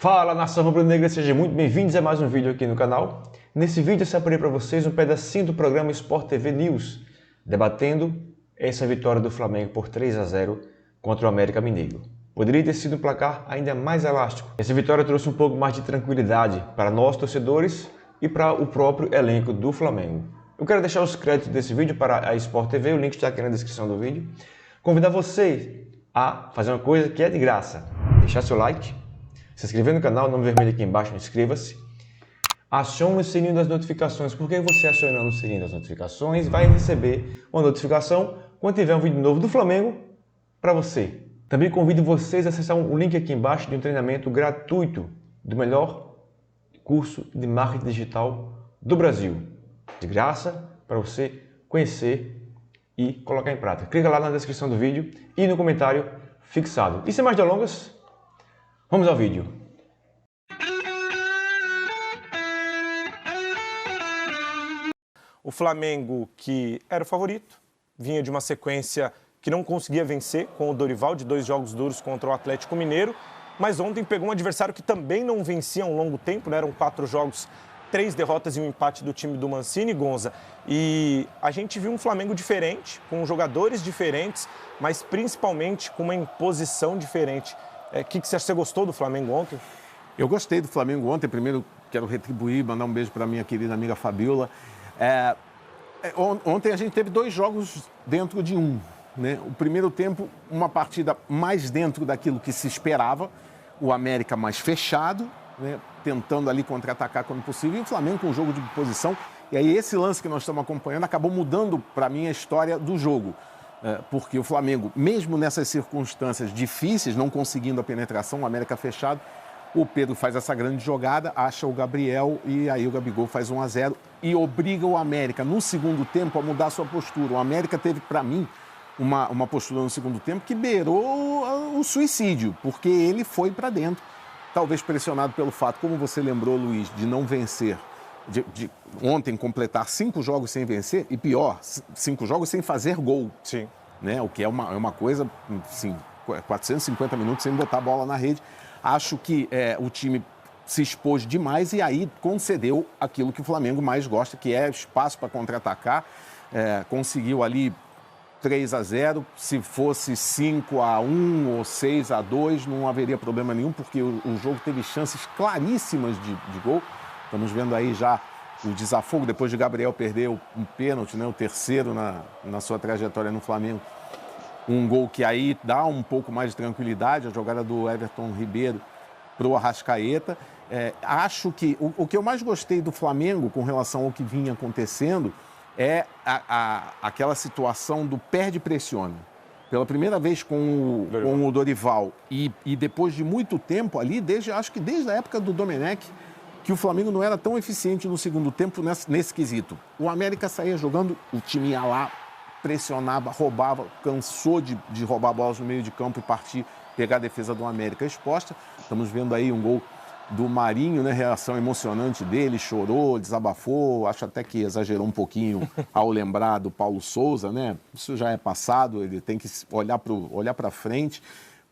Fala, nação rubro-negra, sejam muito bem-vindos a mais um vídeo aqui no canal. Nesse vídeo eu separei para vocês um pedacinho do programa Sport TV News, debatendo essa vitória do Flamengo por 3-0 contra o América Mineiro. Poderia ter sido um placar ainda mais elástico. Essa vitória trouxe um pouco mais de tranquilidade para nós torcedores e para o próprio elenco do Flamengo. Eu quero deixar os créditos desse vídeo para a Sport TV, o link está aqui na descrição do vídeo. Convidar você a fazer uma coisa que é de graça, deixar seu like, se inscrever no canal, nome vermelho aqui embaixo, inscreva-se. Acione o sininho das notificações, porque você acionando o sininho das notificações vai receber uma notificação quando tiver um vídeo novo do Flamengo para você. Também convido vocês a acessar o link aqui embaixo de um treinamento gratuito do melhor curso de marketing digital do Brasil. De graça, para você conhecer e colocar em prática. Clica lá na descrição do vídeo e no comentário fixado. E sem mais delongas, vamos ao vídeo. O Flamengo, que era o favorito, vinha de uma sequência que não conseguia vencer com o Dorival, de 2 jogos duros contra o Atlético Mineiro, mas ontem pegou um adversário que também não vencia há um longo tempo, né? Eram 4 jogos, 3 derrotas e um empate do time do Mancini, Gonza. E a gente viu um Flamengo diferente, com jogadores diferentes, mas principalmente com uma imposição diferente. O que você gostou do Flamengo ontem? Eu gostei do Flamengo ontem. Primeiro, quero retribuir, mandar um beijo para minha querida amiga Fabiola. Ontem a gente teve 2 jogos dentro de um, né? O primeiro tempo, uma partida mais dentro daquilo que se esperava, o América mais fechado, né? Tentando ali contra-atacar quando possível, e o Flamengo com um jogo de posição. E aí esse lance que nós estamos acompanhando acabou mudando para mim a história do jogo. Porque o Flamengo, mesmo nessas circunstâncias difíceis, não conseguindo a penetração, o América fechado, o Pedro faz essa grande jogada, acha o Gabriel e aí o Gabigol faz 1-0 e obriga o América, no segundo tempo, a mudar sua postura. O América teve, para mim, uma postura no segundo tempo que beirou o suicídio, porque ele foi para dentro, talvez pressionado pelo fato, como você lembrou, Luiz, de não vencer, de ontem completar 5 jogos sem vencer, e pior, 5 jogos sem fazer gol. Sim. Né? O que é uma coisa, assim, 450 minutos sem botar a bola na rede. Acho que o time se expôs demais e aí concedeu aquilo que o Flamengo mais gosta, que é espaço para contra-atacar. Conseguiu ali 3-0, se fosse 5-1 ou 6-2, não haveria problema nenhum, porque o jogo teve chances claríssimas de gol. Estamos vendo aí já o desafogo, depois de Gabriel perder um pênalti, né, o terceiro na sua trajetória no Flamengo. Um gol que aí dá um pouco mais de tranquilidade, a jogada do Everton Ribeiro para o Arrascaeta. Acho que o que eu mais gostei do Flamengo com relação ao que vinha acontecendo é aquela situação do perde-pressiona. Pela primeira vez com o Dorival e depois de muito tempo ali, acho que desde a época do Domenech, que o Flamengo não era tão eficiente no segundo tempo nesse quesito. O América saía jogando, o time ia lá, pressionava, roubava, cansou de roubar bolas no meio de campo e partir, pegar a defesa do América exposta. Estamos vendo aí um gol do Marinho, né? Reação emocionante dele, chorou, desabafou, acho até que exagerou um pouquinho ao lembrar do Paulo Souza, né? Isso já é passado, ele tem que olhar para frente.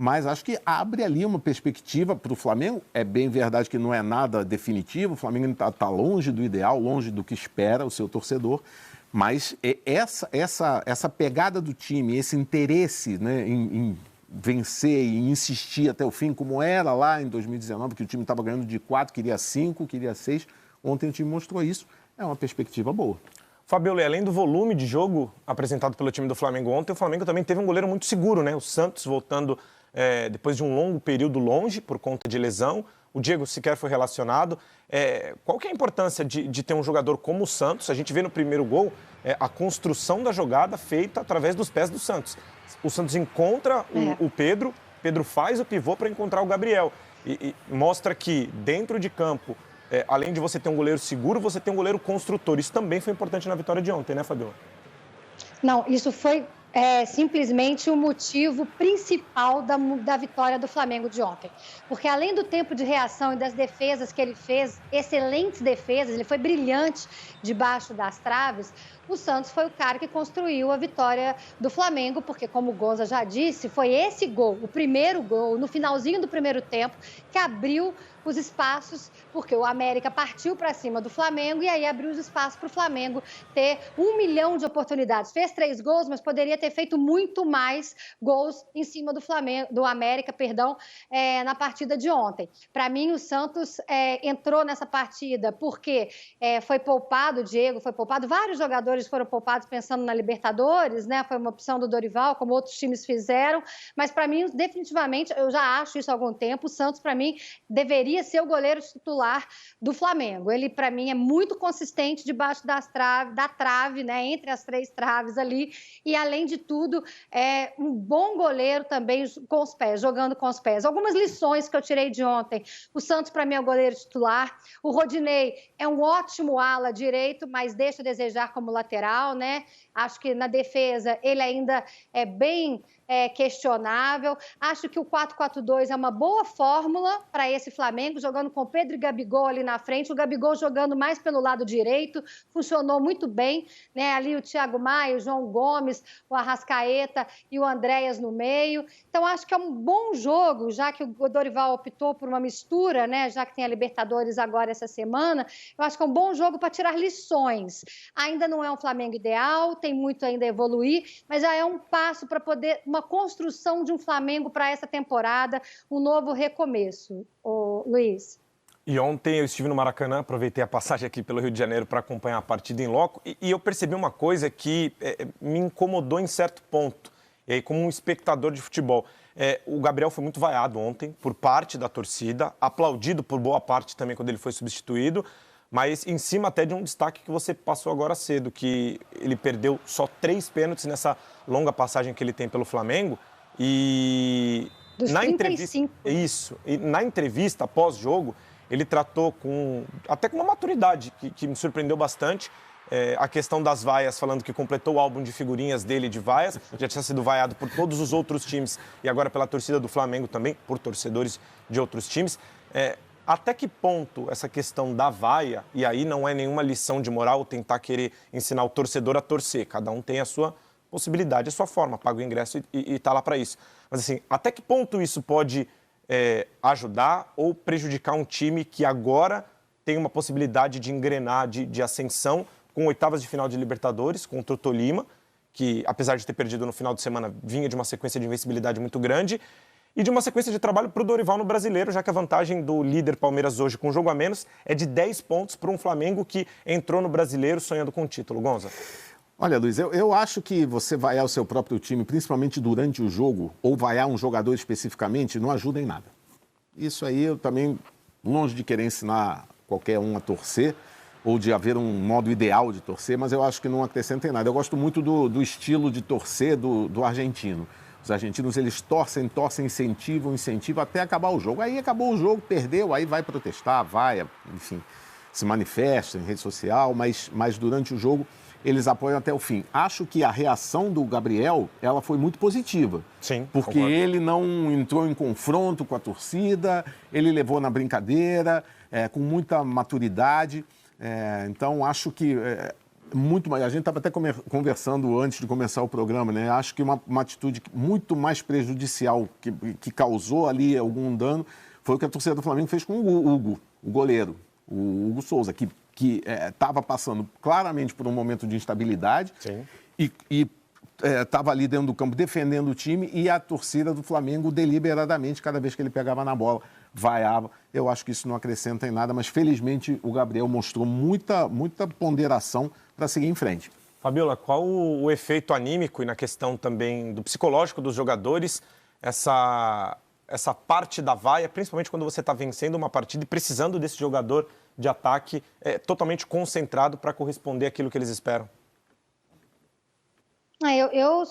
Mas acho que abre ali uma perspectiva para o Flamengo. É bem verdade que não é nada definitivo, o Flamengo está longe do ideal, longe do que espera o seu torcedor, mas essa pegada do time, esse interesse, né, em vencer e insistir até o fim, como era lá em 2019, que o time estava ganhando de 4, queria 5, queria 6, ontem o time mostrou isso, é uma perspectiva boa. Fabiola, além do volume de jogo apresentado pelo time do Flamengo ontem, o Flamengo também teve um goleiro muito seguro, né? O Santos voltando depois de um longo período longe por conta de lesão. O Diego sequer foi relacionado. Qual que é a importância de ter um jogador como o Santos? A gente vê no primeiro gol a construção da jogada feita através dos pés do Santos. O Santos encontra o Pedro faz o pivô para encontrar o Gabriel. E mostra que dentro de campo, além de você ter um goleiro seguro, você tem um goleiro construtor. Isso também foi importante na vitória de ontem, né, Fabiola? Não, isso foi simplesmente o motivo principal da vitória do Flamengo de ontem. Porque além do tempo de reação e das defesas que ele fez, excelentes defesas, ele foi brilhante debaixo das traves, o Santos foi o cara que construiu a vitória do Flamengo, porque, como o Gonza já disse, foi esse gol, o primeiro gol, no finalzinho do primeiro tempo, que abriu os espaços, porque o América partiu para cima do Flamengo e aí abriu os espaços para o Flamengo ter 1 milhão de oportunidades. Fez 3 gols, mas poderia ter feito muito mais gols em cima do Flamengo, do América, na partida de ontem. Para mim, o Santos entrou nessa partida porque foi poupado, o Diego foi poupado, vários jogadores foram poupados pensando na Libertadores, né? Foi uma opção do Dorival, como outros times fizeram, mas para mim, definitivamente, eu já acho isso há algum tempo, o Santos, para mim, deveria ser o goleiro titular do Flamengo. Ele, para mim, é muito consistente debaixo da trave, né? Entre as 3 traves ali, e além de tudo, é um bom goleiro também com os pés, jogando com os pés. Algumas lições que eu tirei de ontem: o Santos, para mim, é o goleiro titular, o Rodinei é um ótimo ala direito, mas deixa a desejar como lateral, né? Acho que na defesa ele ainda é bem questionável. Acho que o 4-4-2 é uma boa fórmula para esse Flamengo, jogando com Pedro e Gabigol ali na frente, o Gabigol jogando mais pelo lado direito, funcionou muito bem, né? Ali o Thiago Maia, o João Gomes, o Arrascaeta e o Andréas no meio. Então, acho que é um bom jogo, já que o Dorival optou por uma mistura, né? Já que tem a Libertadores agora essa semana, eu acho que é um bom jogo para tirar lições. Ainda não é um Flamengo ideal, tem muito ainda a evoluir, mas já é um passo para poder, uma construção de um Flamengo para essa temporada, um novo recomeço. Luiz. E ontem eu estive no Maracanã, aproveitei a passagem aqui pelo Rio de Janeiro para acompanhar a partida em loco, e eu percebi uma coisa que me incomodou em certo ponto, e aí, como um espectador de futebol. O Gabriel foi muito vaiado ontem por parte da torcida, aplaudido por boa parte também quando ele foi substituído, mas em cima até de um destaque que você passou agora cedo, que ele perdeu só 3 pênaltis nessa longa passagem que ele tem pelo Flamengo. E dos na 35. E na entrevista pós-jogo, ele tratou até com uma maturidade que me surpreendeu bastante. A questão das vaias, falando que completou o álbum de figurinhas dele de vaias, já tinha sido vaiado por todos os outros times e agora pela torcida do Flamengo também, por torcedores de outros times. Até que ponto essa questão da vaia, e aí não é nenhuma lição de moral tentar querer ensinar o torcedor a torcer, cada um tem a sua possibilidade, a sua forma, paga o ingresso e está lá para isso. Mas assim, até que ponto isso pode ajudar ou prejudicar um time que agora tem uma possibilidade de engrenar, de ascensão, com 8ª de final de Libertadores, contra o Tolima, que apesar de ter perdido no final de semana, vinha de uma sequência de invencibilidade muito grande, e de uma sequência de trabalho para o Dorival no Brasileiro, já que a vantagem do líder Palmeiras hoje, com um jogo a menos, é de 10 pontos para um Flamengo que entrou no Brasileiro sonhando com o título. Gonza. Olha, Luiz, eu acho que você vaiar o seu próprio time, principalmente durante o jogo, ou vaiar um jogador especificamente, não ajuda em nada. Isso aí eu também, longe de querer ensinar qualquer um a torcer, ou de haver um modo ideal de torcer, mas eu acho que não acrescenta em nada. Eu gosto muito do estilo de torcer do argentino. Os argentinos, eles torcem, incentivam até acabar o jogo. Aí acabou o jogo, perdeu, aí vai protestar, vai, enfim, se manifesta em rede social, mas durante o jogo eles apoiam até o fim. Acho que a reação do Gabriel, ela foi muito positiva. Sim, porque concordo. Ele não entrou em confronto com a torcida, ele levou na brincadeira, com muita maturidade. Então, acho que muito mais. A gente estava até conversando antes de começar o programa, né? Acho que uma atitude muito mais prejudicial, que causou ali algum dano, foi o que a torcida do Flamengo fez com o Hugo, o goleiro, o Hugo Souza, que estava passando claramente por um momento de instabilidade. Sim. E estava ali dentro do campo defendendo o time, e a torcida do Flamengo deliberadamente, cada vez que ele pegava na bola, vaiava. Eu acho que isso não acrescenta em nada, mas felizmente o Gabriel mostrou muita ponderação para seguir em frente. Fabiola, qual o efeito anímico e na questão também do psicológico dos jogadores, essa parte da vaia, principalmente quando você está vencendo uma partida e precisando desse jogador de ataque totalmente concentrado para corresponder àquilo que eles esperam? Eu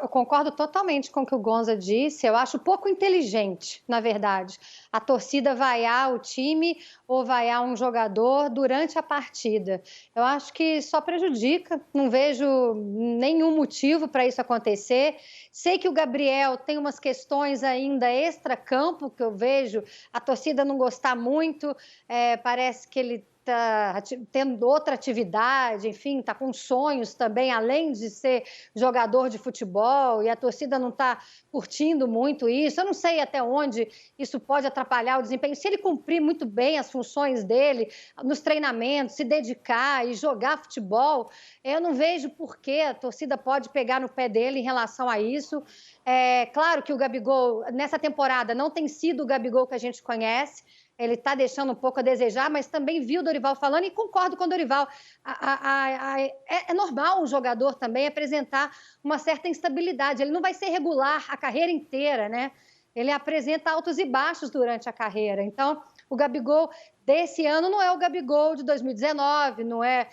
concordo totalmente com o que o Gonza disse. Eu acho pouco inteligente, na verdade, a torcida vaiar o time ou vaiar um jogador durante a partida. Eu acho que só prejudica, não vejo nenhum motivo para isso acontecer. Sei que o Gabriel tem umas questões ainda extra-campo, que eu vejo a torcida não gostar muito, parece que ele está tendo outra atividade, enfim, está com sonhos também, além de ser jogador de futebol, e a torcida não está curtindo muito isso. Eu não sei até onde isso pode atrapalhar o desempenho. Se ele cumprir muito bem as funções dele nos treinamentos, se dedicar e jogar futebol, eu não vejo por que a torcida pode pegar no pé dele em relação a isso. É claro que o Gabigol, nessa temporada, não tem sido o Gabigol que a gente conhece. Ele está deixando um pouco a desejar, mas também vi o Dorival falando e concordo com o Dorival. É normal um jogador também apresentar uma certa instabilidade. Ele não vai ser regular a carreira inteira, né? Ele apresenta altos e baixos durante a carreira. Então, o Gabigol desse ano não é o Gabigol de 2019, não é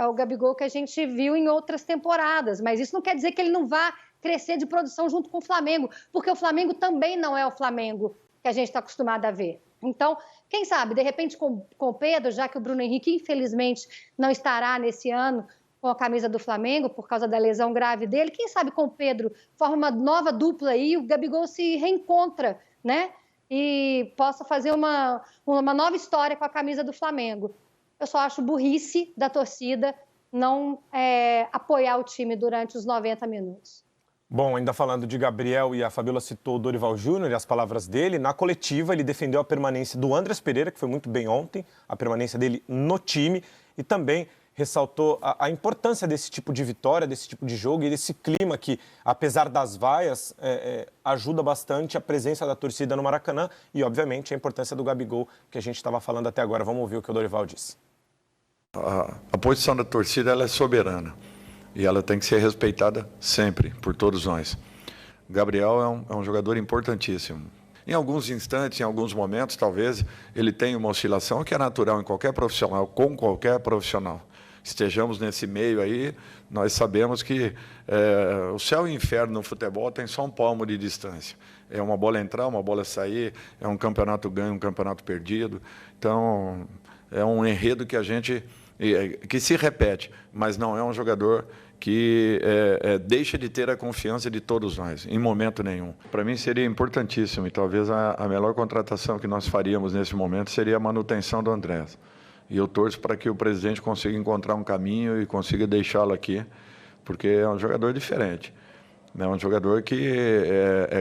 o Gabigol que a gente viu em outras temporadas. Mas isso não quer dizer que ele não vá crescer de produção junto com o Flamengo, porque o Flamengo também não é o Flamengo que a gente está acostumado a ver. Então, quem sabe, de repente com o Pedro, já que o Bruno Henrique, infelizmente, não estará nesse ano com a camisa do Flamengo por causa da lesão grave dele, quem sabe com o Pedro forma uma nova dupla aí, o Gabigol se reencontra, né? E possa fazer uma nova história com a camisa do Flamengo. Eu só acho burrice da torcida não apoiar o time durante os 90 minutos. Bom, ainda falando de Gabriel, e a Fabíola citou o Dorival Júnior e as palavras dele, na coletiva ele defendeu a permanência do Andrés Pereira, que foi muito bem ontem, a permanência dele no time, e também ressaltou a importância desse tipo de vitória, desse tipo de jogo e desse clima que, apesar das vaias, ajuda bastante a presença da torcida no Maracanã e, obviamente, a importância do Gabigol, que a gente estava falando até agora. Vamos ouvir o que o Dorival disse. A posição da torcida ela é soberana. E ela tem que ser respeitada sempre, por todos nós. Gabriel é um jogador importantíssimo. Em alguns instantes, em alguns momentos, talvez, ele tenha uma oscilação que é natural em qualquer profissional, com qualquer profissional. Estejamos nesse meio aí, nós sabemos que o céu e o inferno no futebol tem só um palmo de distância. É uma bola entrar, uma bola sair, é um campeonato ganho, um campeonato perdido. Então, é um enredo que se repete, mas não é um jogador que deixa de ter a confiança de todos nós, em momento nenhum. Para mim seria importantíssimo, e talvez a melhor contratação que nós faríamos nesse momento seria a manutenção do Andrés. E eu torço para que o presidente consiga encontrar um caminho e consiga deixá-lo aqui, porque é um jogador diferente. É um jogador que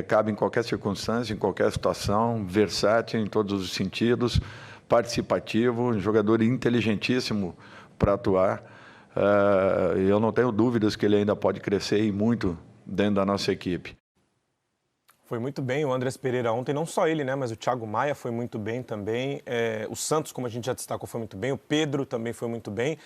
cabe em qualquer circunstância, em qualquer situação, versátil em todos os sentidos, participativo, um jogador inteligentíssimo para atuar. Eu não tenho dúvidas que ele ainda pode crescer e muito dentro da nossa equipe. Foi muito bem o Andrés Pereira ontem, não só ele, né, mas o Thiago Maia foi muito bem também. O Santos, como a gente já destacou, foi muito bem. O Pedro também foi muito bem.